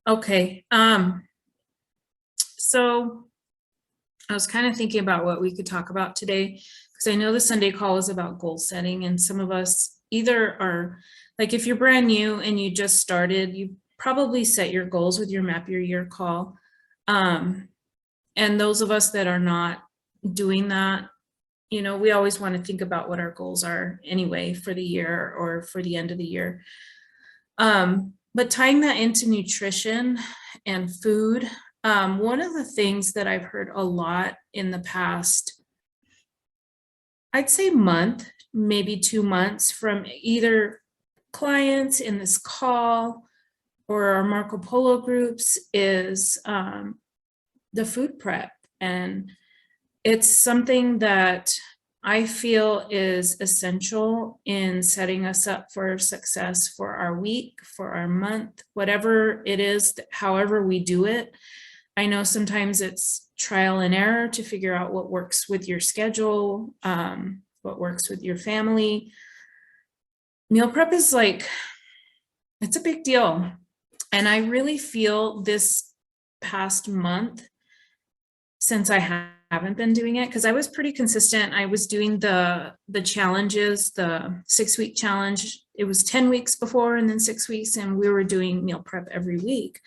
Okay. So I was kind of thinking about what we could talk about today because I know the Sunday call is about goal setting, and some of us either are like if you're brand new and you just started, you probably set your goals with your map your year call. Um, and those of us that are not doing that, we always want to think about what our goals are anyway for the year or for the end of the year. But tying that into nutrition and food, one of the things that I've heard a lot in the past, I'd say month, maybe 2 months from either clients in this call or our Marco Polo groups is the food prep. And it's something that I feel is essential in setting us up for success for our week, for our month, whatever it is, however we do it. I know sometimes it's trial and error to figure out what works with your schedule, what works with your family. Meal prep is it's a big deal. And I really feel this past month, since I haven't been doing it, because I was pretty consistent. I was doing the challenges, the 6-week challenge. It was 10 weeks before and then 6 weeks, and we were doing meal prep every week.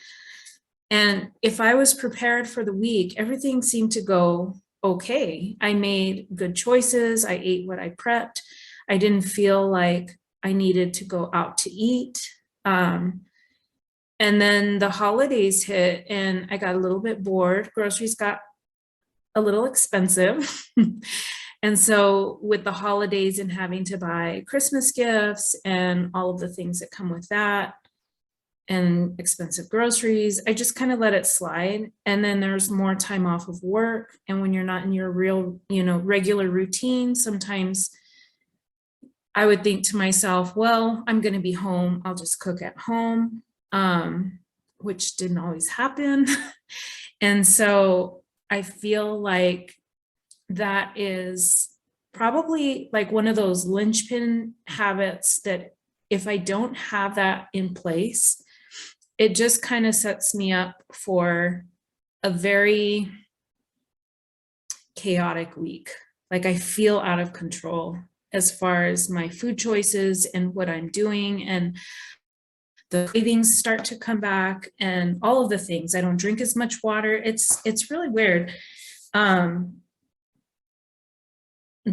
And if I was prepared for the week, everything seemed to go okay. I made good choices. I ate what I prepped. I didn't feel like I needed to go out to eat. And then the holidays hit and I got a little bit bored. Groceries got a little expensive. And so with the holidays and having to buy Christmas gifts and all of the things that come with that and expensive groceries, I just kind of let it slide. And then there's more time off of work. And when you're not in your real, regular routine, sometimes I would think to myself, well, I'm going to be home. I'll just cook at home, which didn't always happen. And so I feel like that is probably like one of those linchpin habits that if I don't have that in place, it just kind of sets me up for a very chaotic week. Like I feel out of control as far as my food choices and what I'm doing, and the cravings start to come back and all of the things. I don't drink as much water. It's really weird. The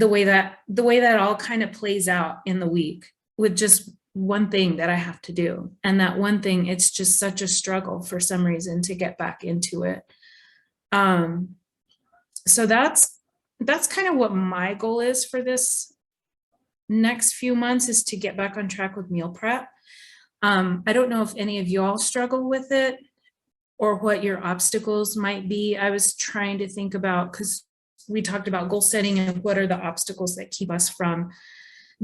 way that all kind of plays out in the week with just one thing that I have to do. And that one thing, it's just such a struggle for some reason to get back into it. So that's kind of what my goal is for this next few months, is to get back on track with meal prep. I don't know if any of you all struggle with it or what your obstacles might be. I was trying to think about, because we talked about goal setting and what are the obstacles that keep us from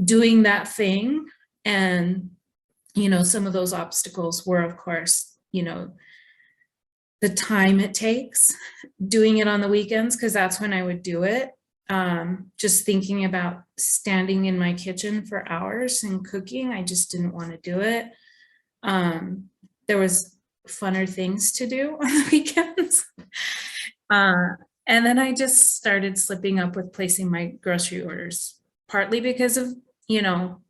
doing that thing. And, some of those obstacles were, of course, the time it takes doing it on the weekends, because that's when I would do it. Just thinking about standing in my kitchen for hours and cooking, I just didn't want to do it. There was funner things to do on the weekends. And then I just started slipping up with placing my grocery orders, partly because of,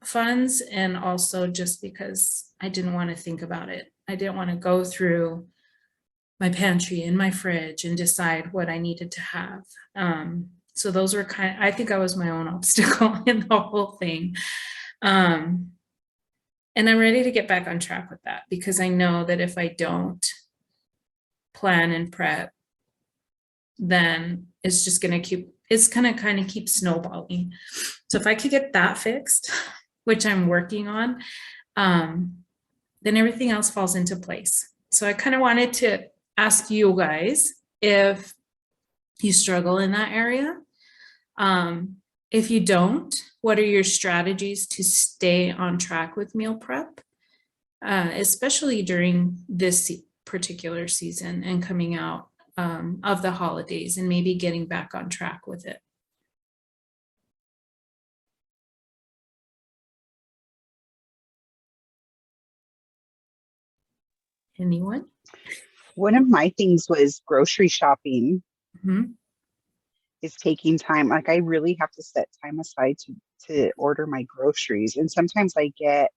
funds, and also just because I didn't want to think about it. I didn't want to go through my pantry and my fridge and decide what I needed to have. So those were I think I was my own obstacle in the whole thing. And I'm ready to get back on track with that, because I know that if I don't plan and prep, then it's just going to kind of keep snowballing. So if I could get that fixed, which I'm working on, then everything else falls into place. So I kind of wanted to ask you guys if you struggle in that area. If you don't, what are your strategies to stay on track with meal prep, especially during this particular season and coming out of the holidays and maybe getting back on track with it? Anyone? One of my things was grocery shopping Mhm. is taking time. Like I really have to set time aside to order my groceries. And sometimes I get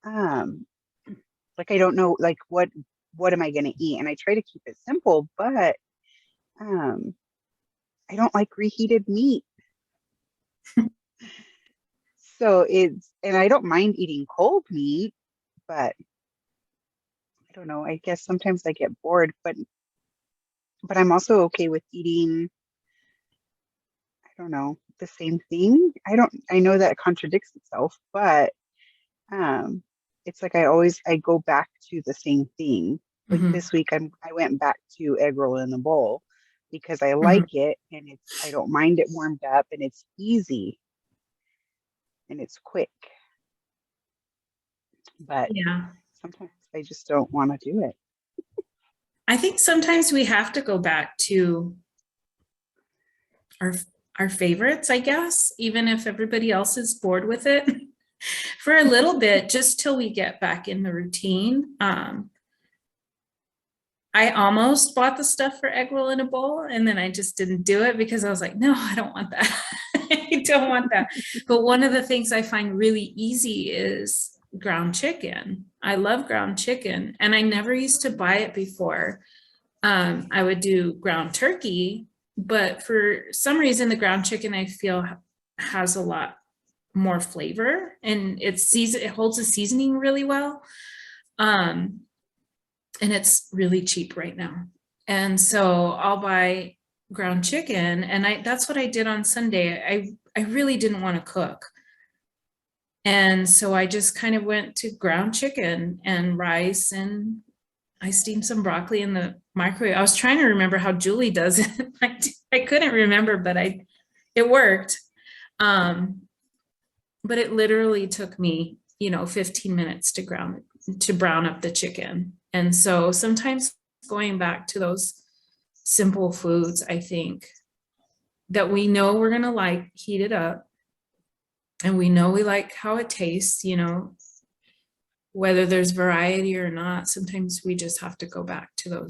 um like I don't know like what am I gonna eat? And I try to keep it simple, but um I don't like reheated meat. So it's and I don't mind eating cold meat, but I don't know. I guess sometimes I get bored, but I'm also okay with eating, I don't know, the same thing. I know that contradicts itself, but um it's like I go back to the same thing. Like Mhm. this week I went back to egg roll in a bowl because I Mhm. like it and it's I don't mind it warmed up and it's easy and it's quick. But Yeah. sometimes I just don't want to do it. I think sometimes we have to go back to our our favorites, I guess, even if everybody else is bored with it for a little bit, just till we get back in the routine. I almost bought the stuff for egg roll in a bowl, and then I just didn't do it because I was like, no, I don't want that. I don't want that. But one of the things I find really easy is ground chicken. I love ground chicken, and I never used to buy it before. I would do ground turkey, but for some reason, the ground chicken I feel has a lot more flavor, and it holds the seasoning really well. Um, and it's really cheap right now. And so I'll buy ground chicken, and that's what I did on Sunday. I really didn't want to cook. And so I just kind of went to ground chicken and rice, and I steamed some broccoli in the microwave. I was trying to remember how Julie does it. I couldn't remember, but it worked. Um, but it literally took me, 15 minutes to brown up the chicken. And so sometimes going back to those simple foods, I think that we know we're going to like heat it up, and we know we like how it tastes, whether there's variety or not. Sometimes we just have to go back to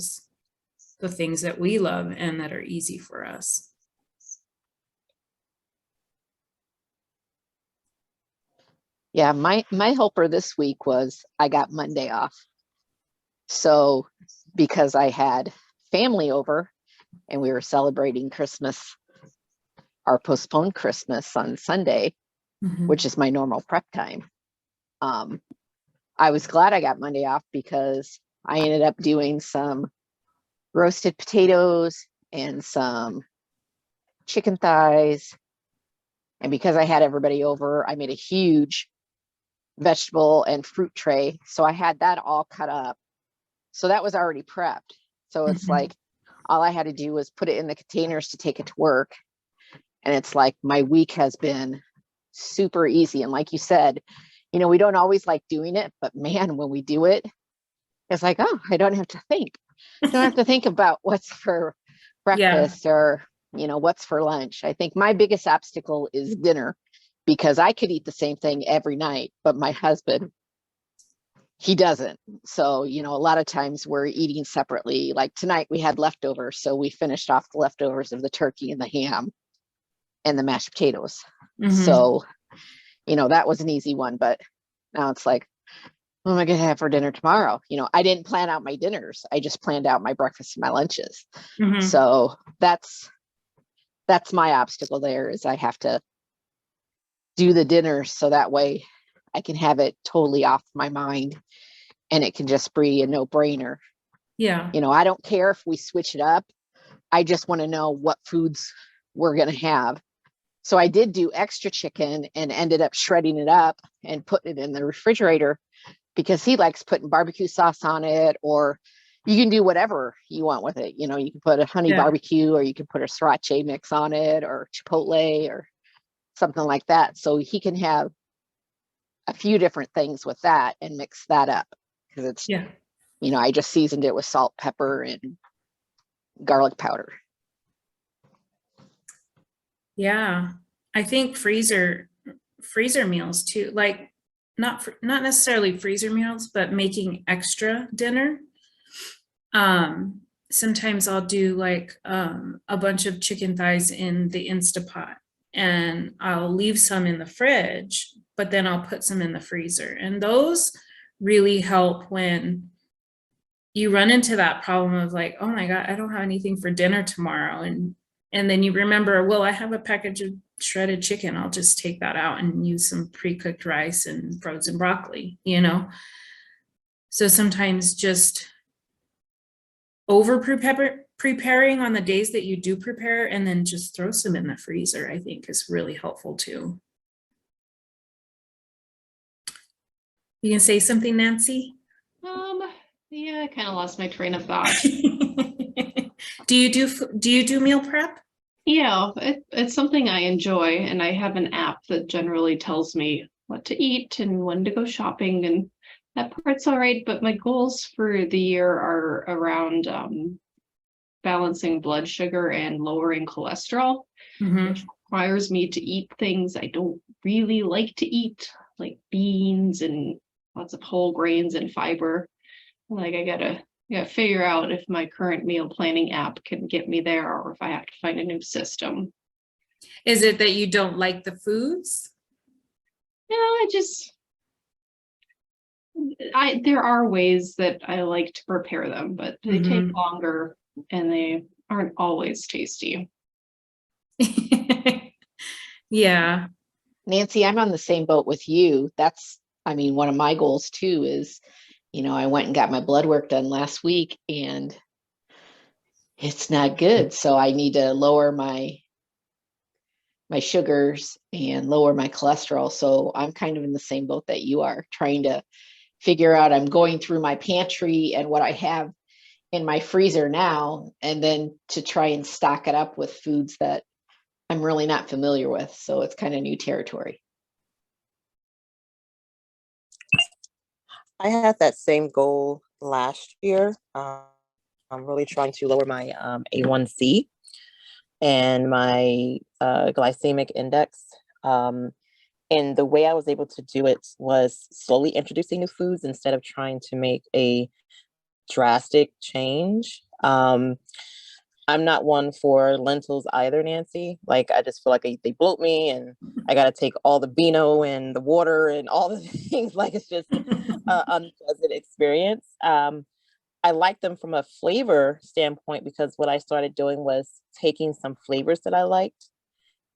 the things that we love and that are easy for us. Yeah, my helper this week was I got Monday off. So because I had family over and we were celebrating Christmas, our postponed Christmas on Sunday, Mhm. which is my normal prep time. Um, I was glad I got Monday off because I ended up doing some roasted potatoes and some chicken thighs. And because I had everybody over, I made a huge vegetable and fruit tray. So I had that all cut up. So that was already prepped. So it's Mhm. like all I had to do was put it in the containers to take it to work. And it's like my week has been super easy. And like you said, we don't always like doing it, but man, when we do it, it's like, oh, I don't have to think. I don't have to think about what's for Yeah. breakfast or, what's for lunch. I think my biggest obstacle is dinner because I could eat the same thing every night, but my husband, he doesn't. So, a lot of times we're eating separately. Like tonight we had leftovers. So we finished off the leftovers of the turkey and the ham and the mashed potatoes. Mhm. So, that was an easy one. But now it's like, what am I going to have for dinner tomorrow? I didn't plan out my dinners. I just planned out my breakfast and my lunches. Mhm. So that's my obstacle there is I have to do the dinners so that way I can have it totally off my mind and it can just be a no brainer. Yeah. I don't care if we switch it up. I just want to know what foods we're going to have. So I did do extra chicken and ended up shredding it up and putting it in the refrigerator because he likes putting barbecue sauce on it, or you can do whatever you want with it. You can put a honey Yeah. barbecue, or you can put a sriracha mix on it, or chipotle, or something like that. So he can have a few different things with that and mix that up because it's, Yeah. I just seasoned it with salt, pepper, and garlic powder. Yeah. I think freezer meals too, like not necessarily freezer meals, but making extra dinner. Sometimes I'll do like a bunch of chicken thighs in the Instapot, and I'll leave some in the fridge, but then I'll put some in the freezer. And those really help when you run into that problem of like, oh my God, I don't have anything for dinner tomorrow. And then you remember, well, I have a package of shredded chicken. I'll just take that out and use some pre-cooked rice and frozen broccoli, you know? So sometimes just over preparing on the days that you do prepare, and then just throw some in the freezer, I think is really helpful too. You can say something, Nancy? Yeah, I kind of lost my train of thought. Do you do meal prep? Yeah, it's something I enjoy, and I have an app that generally tells me what to eat and when to go shopping, and that part's all right. But my goals for the year are around balancing blood sugar and lowering cholesterol, Mhm. which requires me to eat things I don't really like to eat, like beans and lots of whole grains and fiber. Like I gotta figure out if my current meal planning app can get me there, or if I have to find a new system. Is it that you don't like the foods? Yeah, there are ways that I like to prepare them, but they take Mhm. longer and they aren't always tasty. Yeah. Nancy, I'm on the same boat with you. That's, I mean, one of my goals too is, I went and got my blood work done last week and it's not good. So I need to lower my sugars and lower my cholesterol. So I'm kind of in the same boat that you are, trying to figure out. I'm going through my pantry and what I have in my freezer now, and then to try and stock it up with foods that I'm really not familiar with. So it's kind of new territory. I had that same goal last year. I'm really trying to lower my A1C and my glycemic index. And the way I was able to do it was slowly introducing new foods instead of trying to make a drastic change. I'm not one for lentils either, Nancy. Like, I just feel like they bloat me, and I got to take all the Beano and the water and all the things. Like, it's just an unpleasant experience. I like them from a flavor standpoint because what I started doing was taking some flavors that I liked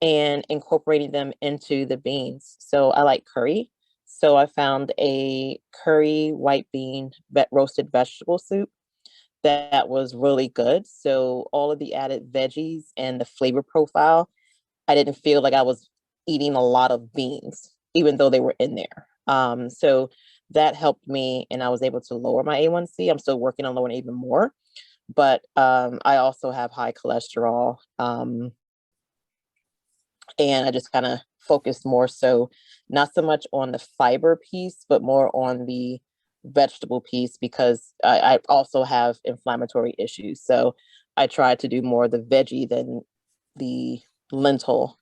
and incorporating them into the beans. So I like curry. So I found a curry white bean roasted vegetable soup that was really good. So all of the added veggies and the flavor profile, I didn't feel like I was eating a lot of beans, even though they were in there. So that helped me, and I was able to lower my A1C. I'm still working on lowering even more, but I also have high cholesterol. And I just kind of focused more so, not so much on the fiber piece, but more on the vegetable piece, because I also have inflammatory issues. So I tried to do more of the veggie than the lentil,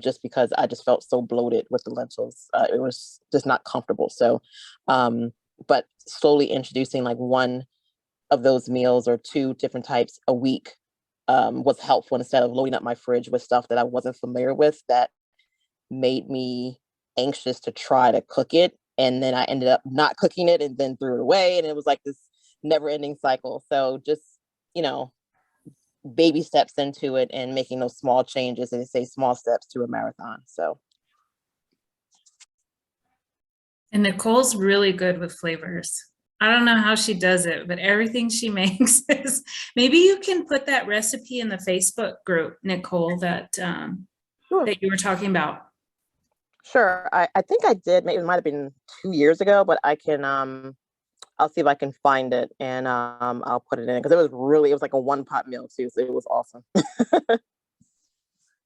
just because I just felt so bloated with the lentils. It was just not comfortable. So, but slowly introducing like one of those meals or two different types a week was helpful, instead of loading up my fridge with stuff that I wasn't familiar with that made me anxious to try to cook it. And then I ended up not cooking it and then threw it away. And it was like this never ending cycle. So just, baby steps into it and making those small changes, and they say small steps to a marathon. So. And Nicole's really good with flavors. I don't know how she does it, but everything she makes is, maybe you can put that recipe in the Facebook group, Nicole, that Sure. that you were talking about. Sure. I think I did. Maybe it might have been 2 years ago, but I can I'll see if I can find it, and I'll put it in, because it was like a one pot meal too, so it was awesome.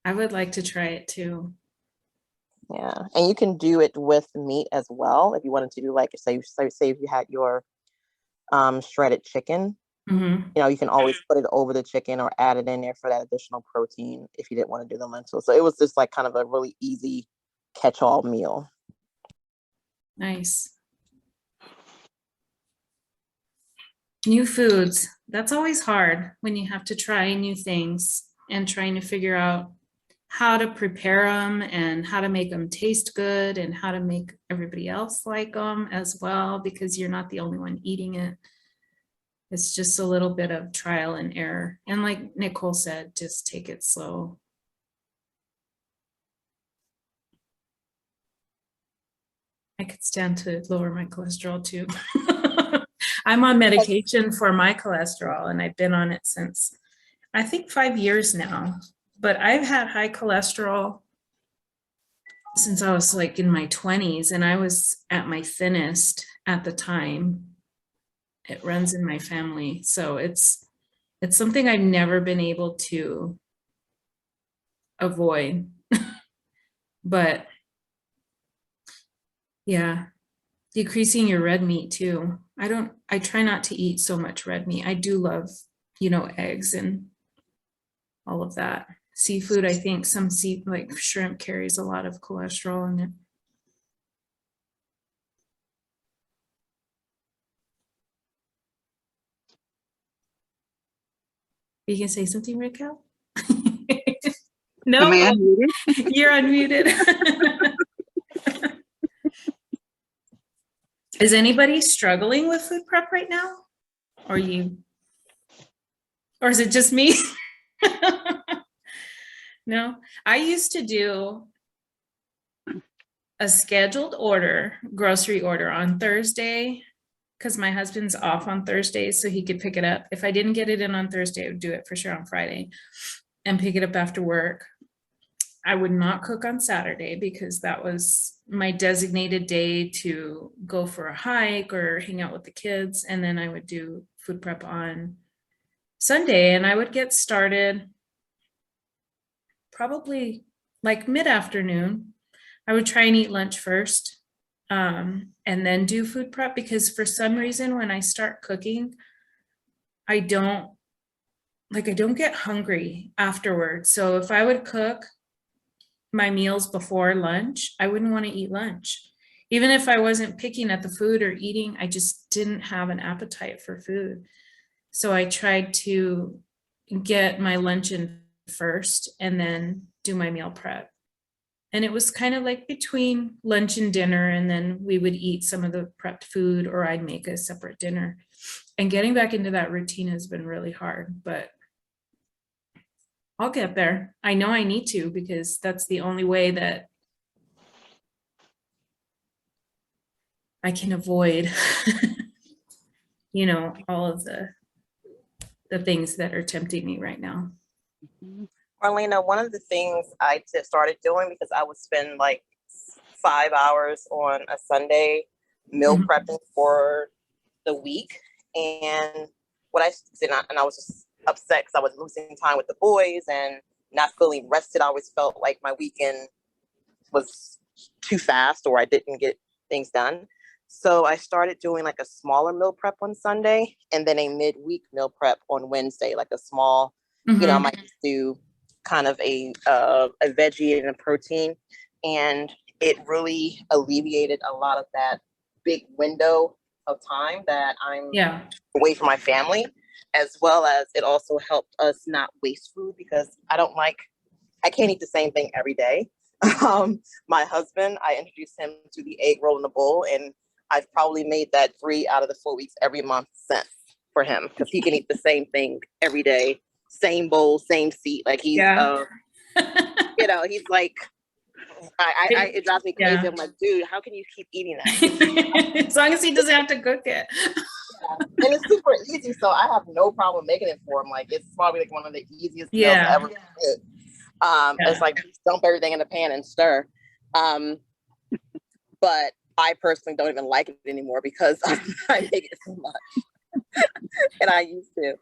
I would like to try it too. Yeah, and you can do it with meat as well if you wanted to do, like, say if you had your shredded chicken. Mhm. You can always put it over the chicken or add it in there for that additional protein if you didn't want to do the lentils. So it was just like kind of a really easy catch-all meal. Nice. New foods, that's always hard when you have to try new things and trying to figure out how to prepare them and how to make them taste good and how to make everybody else like them as well, because you're not the only one eating it. It's just a little bit of trial and error. And like Nicole said, just take it slow. I could stand to lower my cholesterol too. I'm on medication for my cholesterol and I've been on it since I think 5 years now, but I've had high cholesterol since I was like in my 20s and I was at my thinnest at the time. It runs in my family. So it's something I've never been able to avoid. But yeah, decreasing your red meat too. I try not to eat so much red meat. I do love, eggs and all of that. Seafood, I think some like shrimp carries a lot of cholesterol in it. You can say something, Raquel? No, Am I unmuted? you're unmuted. Is anybody struggling with food prep right now? Or is it just me? No, I used to do a scheduled grocery order on Thursday, because my husband's off on Thursdays, so he could pick it up. If I didn't get it in on Thursday, I would do it for sure on Friday and pick it up after work. I would not cook on Saturday because that was my designated day to go for a hike or hang out with the kids. And then I would do food prep on Sunday, and I would get started probably like mid-afternoon. I would try and eat lunch first, and then do food prep, because for some reason when I start cooking, I don't get hungry afterwards. So if I would cook my meals before lunch, I wouldn't want to eat lunch. Even if I wasn't picking at the food or eating, I just didn't have an appetite for food. So I tried to get my lunch in first and then do my meal prep. And it was kind of like between lunch and dinner, and then we would eat some of the prepped food, or I'd make a separate dinner. And getting back into that routine has been really hard, but I'll get there. I know I need to, because that's the only way that I can avoid, all of the things that are tempting me right now. Marlena, one of the things I started doing, because I would spend like 5 hours on a Sunday meal prepping for the week, and I was just upset because I was losing time with the boys and not feeling rested. I always felt like my weekend was too fast, or I didn't get things done. So I started doing like a smaller meal prep on Sunday and then a midweek meal prep on Wednesday, like a small, I might just do kind of a veggie and a protein. And it really alleviated a lot of that big window of time that I'm away from my family, as well as it also helped us not waste food, because I can't eat the same thing every day. My husband, I introduced him to the egg roll in the bowl, and I've probably made that 3 out of the 4 weeks every month since for him, because he can eat the same thing every day, same bowl, same seat. Like he's, he's like, it drives me crazy. I'm like, dude, how can you keep eating that? As long as he doesn't have to cook it. And it's super easy, so I have no problem making it for him. Like, it's probably like one of the easiest meals ever. It's like, dump everything in the pan and stir. But I personally don't even like it anymore because I make it so much. And I used to.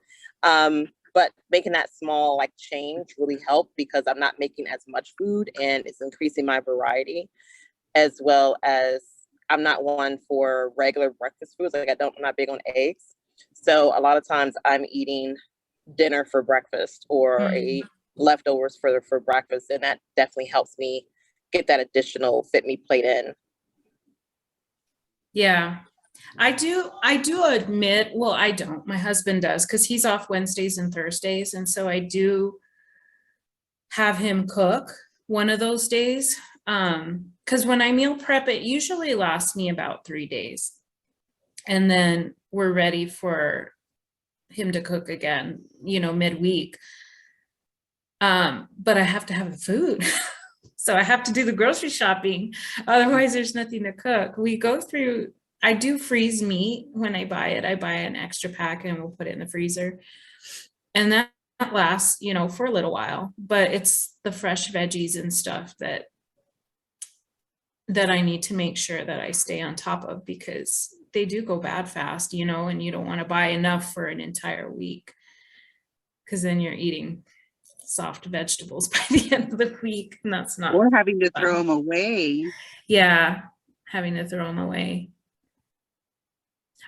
But making that small like change really helped, because I'm not making as much food and it's increasing my variety, as well as I'm not one for regular breakfast foods. Like I'm not big on eggs. So a lot of times I'm eating dinner for breakfast or a leftovers for breakfast. And that definitely helps me get that additional Fitme plate in. Yeah. I do admit, well, I don't, my husband does, because he's off Wednesdays and Thursdays, and so I do have him cook one of those days. Because when I meal prep, it usually lasts me about 3 days. And then we're ready for him to cook again, midweek. But I have to have the food. So I have to do the grocery shopping. Otherwise, there's nothing to cook. I do freeze meat when I buy it. I buy an extra pack and we'll put it in the freezer. And that lasts, for a little while, but it's the fresh veggies and stuff that I need to make sure that I stay on top of, because they do go bad fast, and you don't want to buy enough for an entire week, because then you're eating soft vegetables by the end of the week, and that's not Or having to throw fun. them away. Yeah, having to throw them away.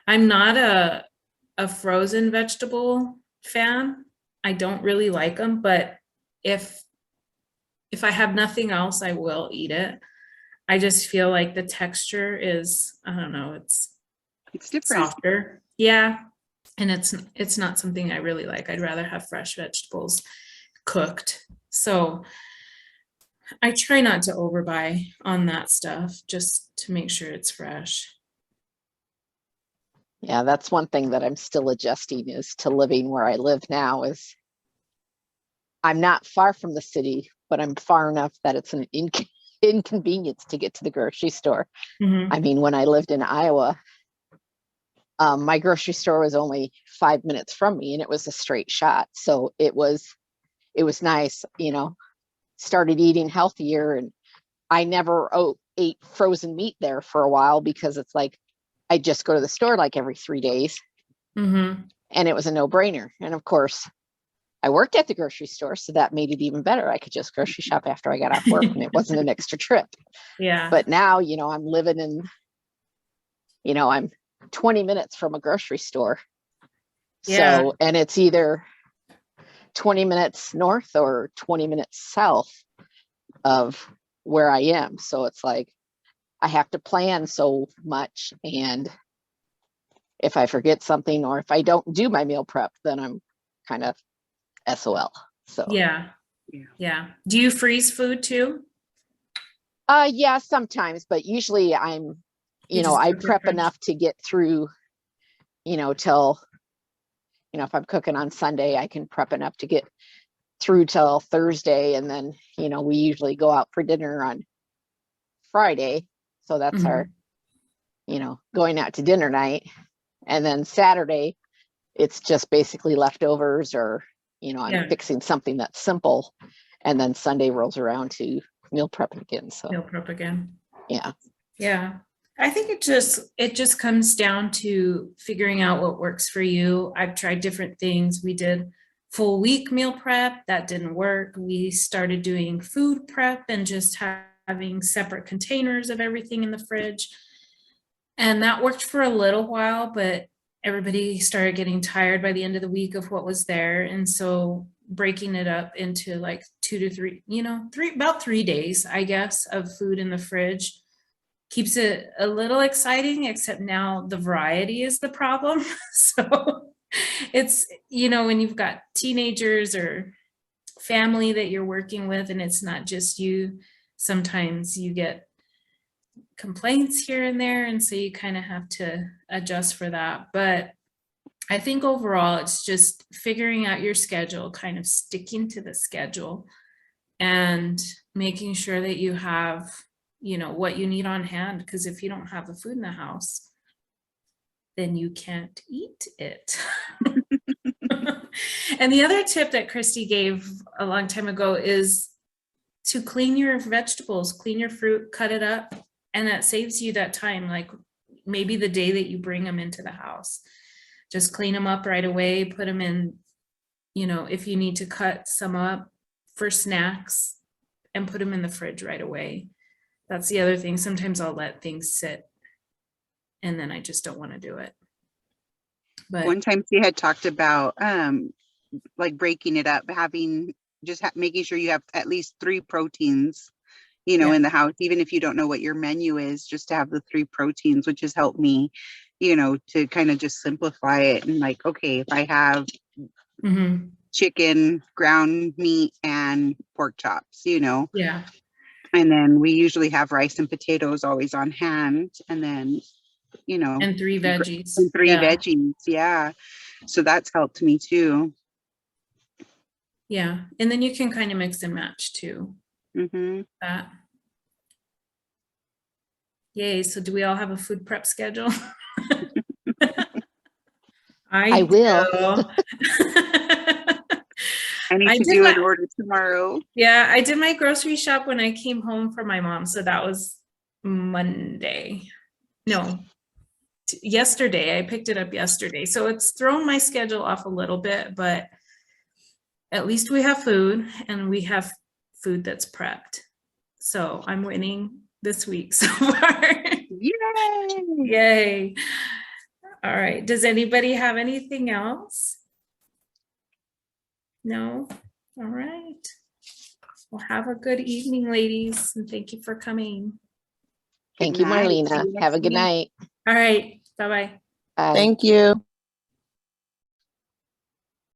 I'm not a frozen vegetable fan. I don't really like them, but if I have nothing else, I will eat it. I just feel like the texture is, I don't know, it's different. softer. Yeah. And it's not something I really like. I'd rather have fresh vegetables cooked. So I try not to overbuy on that stuff, just to make sure it's fresh. Yeah, that's one thing that I'm still adjusting is to living where I live now. Is I'm not far from the city, but I'm far enough that it's an inconvenience to get to the grocery store. Mhm. I mean, when I lived in Iowa, my grocery store was only 5 minutes from me and it was a straight shot. So it was nice, started eating healthier, and I never ate frozen meat there for a while because it's like, I just go to the store like every 3 days, Mhm. and it was a no-brainer. And of course, I worked at the grocery store, so that made it even better. I could just grocery shop after I got off work and it wasn't an extra trip. Yeah. But now, I'm living in, I'm 20 minutes from a grocery store. Yeah. So, and it's either 20 minutes north or 20 minutes south of where I am. So it's like, I have to plan so much. And if I forget something, or if I don't do my meal prep, then I'm kind of SOL. So, Yeah. Yeah. Do you freeze food too? yeah, sometimes, but usually I'm, You just I cook it prep fresh? enough to get through, till, if I'm cooking on Sunday, I can prep enough to get through till Thursday. And then, we usually go out for dinner on Friday. So that's our, going out to dinner night. And then Saturday, it's just basically leftovers, or, I'm Yeah. fixing something that's simple. And then Sunday rolls around to meal prepping again. So, Meal prep again. yeah. Yeah. I think it just comes down to figuring out what works for you. I've tried different things. We did full week meal prep. That didn't work. We started doing food prep and just having separate containers of everything in the fridge. And that worked for a little while, but everybody started getting tired by the end of the week of what was there. And so breaking it up into like 2 to 3, about 3 days, I guess, of food in the fridge keeps it a little exciting, except now the variety is the problem. So it's, when you've got teenagers or family that you're working with and it's not just you, sometimes you get complaints here and there. And so you kind of have to adjust for that. But I think overall, it's just figuring out your schedule, kind of sticking to the schedule and making sure that you have what you need on hand, because if you don't have the food in the house, then you can't eat it. And the other tip that Christy gave a long time ago is to clean your vegetables, clean your fruit, cut it up, and that saves you that time, like maybe the day that you bring them into the house. Just clean them up right away, put them in, if you need to cut some up for snacks, and put them in the fridge right away. That's the other thing. Sometimes I'll let things sit and then I just don't want to do it. But one time she had talked about like breaking it up, having making sure you have at least 3 proteins, Yeah. in the house, even if you don't know what your menu is, just to have the 3 proteins, which has helped me. you know, to kind of just simplify it and like, okay, if I have Mhm. chicken, ground meat, and pork chops, you know, Yeah, and then we usually have rice and potatoes always on hand, and then, you know, and 3 veggies. and 3 Yeah, veggies. Yeah. So that's helped me too. yeah. And then you can kind of mix and match too. Hmm. That. Yay, so do we all have a food prep schedule? I will. do. I need I to did do my- an order tomorrow. Yeah, I did my grocery shop when I came home from my mom, so that was Monday. No, yesterday. I picked it up yesterday. So it's thrown my schedule off a little bit, but at least we have food and we have food that's prepped. So I'm winning this week so far. Yay! Yay. All right. Does anybody have anything else? No? All right. Well, have a good evening, ladies, and thank you for coming. Thank Good you, night. See Marlena. you Have next a good week. night. All right. Bye-bye. Bye. Thank you.